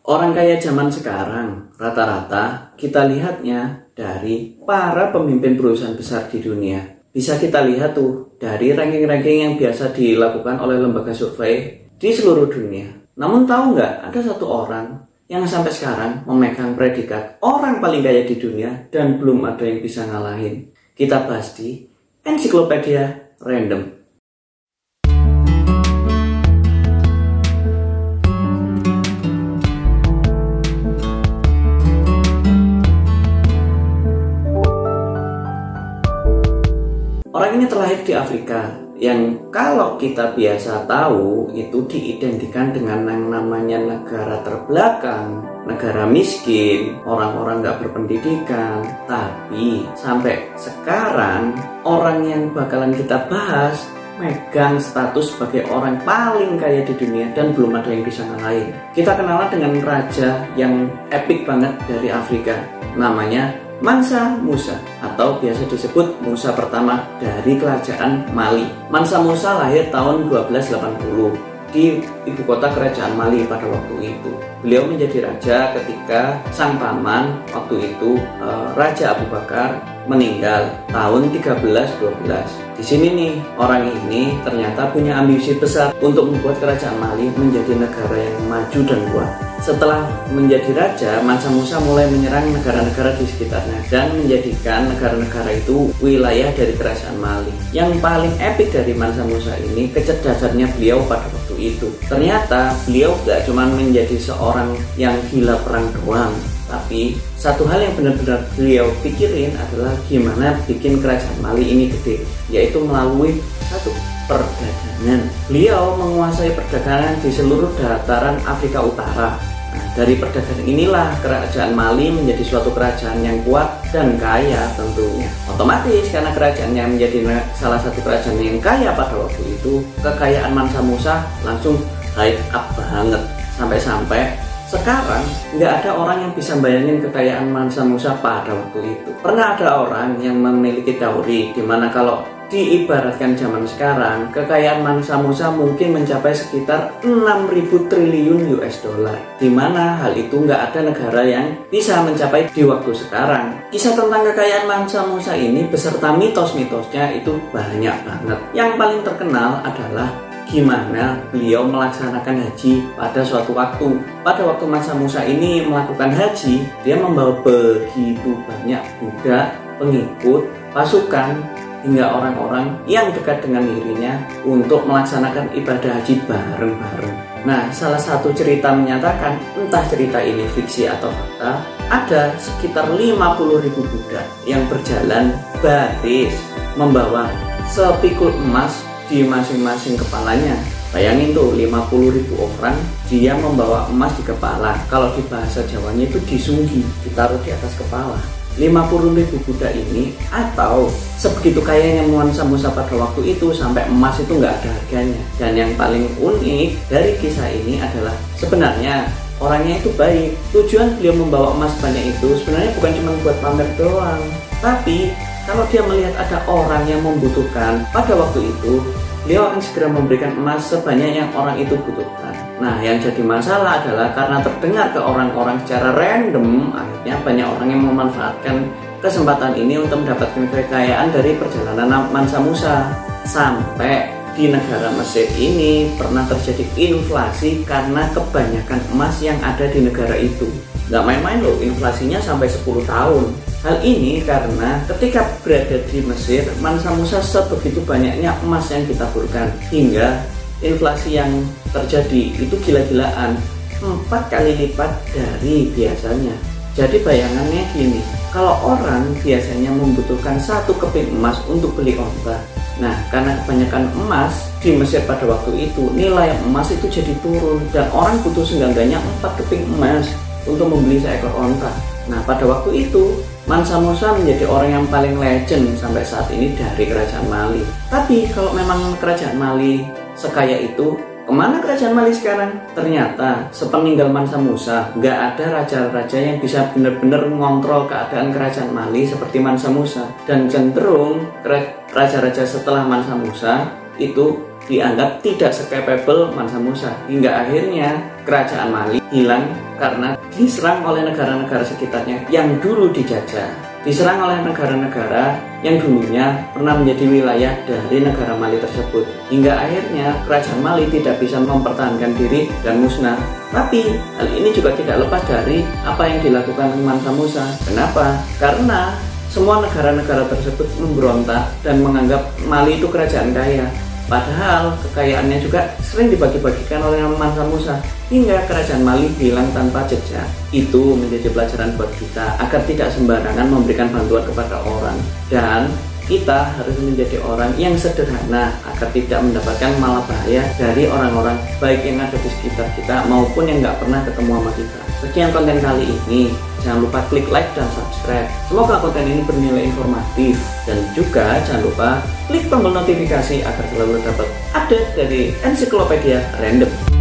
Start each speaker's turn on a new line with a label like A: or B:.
A: Orang kaya zaman sekarang rata-rata kita lihatnya dari para pemimpin perusahaan besar di dunia. Bisa kita lihat tuh dari ranking-ranking yang biasa dilakukan oleh lembaga survei di seluruh dunia. Namun tahu nggak, ada satu orang yang sampai sekarang memegang predikat orang paling kaya di dunia dan belum ada yang bisa ngalahin. Kita bahas di Ensiklopedia Random. Orang ini terlahir di Afrika, yang kalau kita biasa tahu itu diidentikan dengan yang namanya negara terbelakang, negara miskin, orang-orang nggak berpendidikan. Tapi sampai sekarang orang yang bakalan kita bahas megang status sebagai orang paling kaya di dunia dan belum ada yang bisa ngalahin. Kita kenalan dengan raja yang epik banget dari Afrika, namanya Mansa Musa, atau biasa disebut Musa pertama dari kerajaan Mali. Mansa Musa lahir tahun 1280 di ibu kota kerajaan Mali pada waktu itu. Beliau menjadi raja ketika sang paman waktu itu Raja Abu Bakar meninggal tahun 1312. Di sini nih, orang ini ternyata punya ambisi besar untuk membuat kerajaan Mali menjadi negara yang maju dan kuat. Setelah menjadi raja, Mansa Musa mulai menyerang negara-negara di sekitarnya dan menjadikan negara-negara itu wilayah dari kerajaan Mali. Yang paling epik dari Mansa Musa ini kecerdasannya beliau pada waktu itu. Ternyata beliau gak cuma menjadi seorang yang gila perang doang, tapi satu hal yang benar-benar beliau pikirin adalah gimana bikin kerajaan Mali ini gede, yaitu melalui satu perdagangan. Beliau menguasai perdagangan di seluruh dataran Afrika Utara. Nah, dari perdagangan inilah kerajaan Mali menjadi suatu kerajaan yang kuat dan kaya tentunya. Otomatis karena kerajaannya menjadi salah satu kerajaan yang kaya pada waktu itu, kekayaan Mansa Musa langsung high up banget. Sampai-sampai sekarang nggak ada orang yang bisa bayangin kekayaan Mansa Musa pada waktu itu. Pernah ada orang yang memiliki teori di mana kalau diibaratkan zaman sekarang, kekayaan Mansa Musa mungkin mencapai sekitar 6.000 triliun US dollar. Di mana hal itu nggak ada negara yang bisa mencapai di waktu sekarang. Kisah tentang kekayaan Mansa Musa ini beserta mitos-mitosnya itu banyak banget. Yang paling terkenal adalah gimana beliau melaksanakan haji pada suatu waktu. Pada waktu Mansa Musa ini melakukan haji, dia membawa begitu banyak budak, pengikut, pasukan, hingga orang-orang yang dekat dengan dirinya untuk melaksanakan ibadah haji bareng-bareng. Nah, salah satu cerita menyatakan, entah cerita ini fiksi atau fakta, ada sekitar 50.000 budak yang berjalan baris membawa sepikul emas di masing-masing kepalanya. Bayangin tuh, 50.000 orang dia membawa emas di kepala. Kalau di bahasa Jawanya itu disunggi, ditaruh di atas kepala. 50.000 budak ini, atau sebegitu kayanya Mansa Musa pada waktu itu sampai emas itu nggak ada harganya. Dan yang paling unik dari kisah ini adalah sebenarnya orangnya itu baik. Tujuan beliau membawa emas banyak itu sebenarnya bukan cuma buat pamer doang, tapi kalau dia melihat ada orang yang membutuhkan pada waktu itu, beliau akan segera memberikan emas sebanyak yang orang itu butuhkan. Nah, yang jadi masalah adalah karena terdengar ke orang-orang secara random, akhirnya banyak orang yang memanfaatkan kesempatan ini untuk mendapatkan kekayaan dari perjalanan Mansa Musa. Sampai di negara Mesir ini pernah terjadi inflasi karena kebanyakan emas yang ada di negara itu. Nggak main-main loh, inflasinya sampai 10 tahun. Hal ini karena ketika berada di Mesir, Mansa Musa sebegitu banyaknya emas yang ditaburkan, hingga inflasi yang terjadi itu gila-gilaan, 4 kali lipat dari biasanya. Jadi bayangannya gini, kalau orang biasanya membutuhkan 1 keping emas untuk beli onta, nah karena kebanyakan emas di Mesir pada waktu itu, nilai emas itu jadi turun dan orang butuh seenggaknya 4 keping emas untuk membeli seekor onta. Nah, pada waktu itu Mansa Musa menjadi orang yang paling legend sampai saat ini dari kerajaan Mali. Tapi kalau memang kerajaan Mali sekaya itu, kemana kerajaan Mali sekarang? Ternyata sepeninggal Mansa Musa nggak ada raja-raja yang bisa benar-benar mengontrol keadaan kerajaan Mali seperti Mansa Musa. Dan cenderung raja-raja setelah Mansa Musa itu dianggap tidak se-capable Mansa Musa, hingga akhirnya kerajaan Mali hilang karena diserang oleh negara-negara sekitarnya yang dulu dijajah, diserang oleh negara-negara yang dulunya pernah menjadi wilayah dari negara Mali tersebut, hingga akhirnya kerajaan Mali tidak bisa mempertahankan diri dan musnah. Tapi hal ini juga tidak lepas dari apa yang dilakukan Mansa Musa. Kenapa? Karena semua negara-negara tersebut memberontak dan menganggap Mali itu kerajaan kaya. Padahal kekayaannya juga sering dibagi-bagikan oleh Mansa Musa, hingga kerajaan Mali hilang tanpa jejak. Itu menjadi pelajaran buat kita agar tidak sembarangan memberikan bantuan kepada orang, dan kita harus menjadi orang yang sederhana agar tidak mendapatkan malapetaka dari orang-orang baik yang ada di sekitar kita maupun yang nggak pernah ketemu sama kita. Sekian konten kali ini. Jangan lupa klik like dan subscribe. Semoga konten ini bernilai informatif, dan juga jangan lupa klik tombol notifikasi agar selalu dapat update dari Ensiklopedia Random.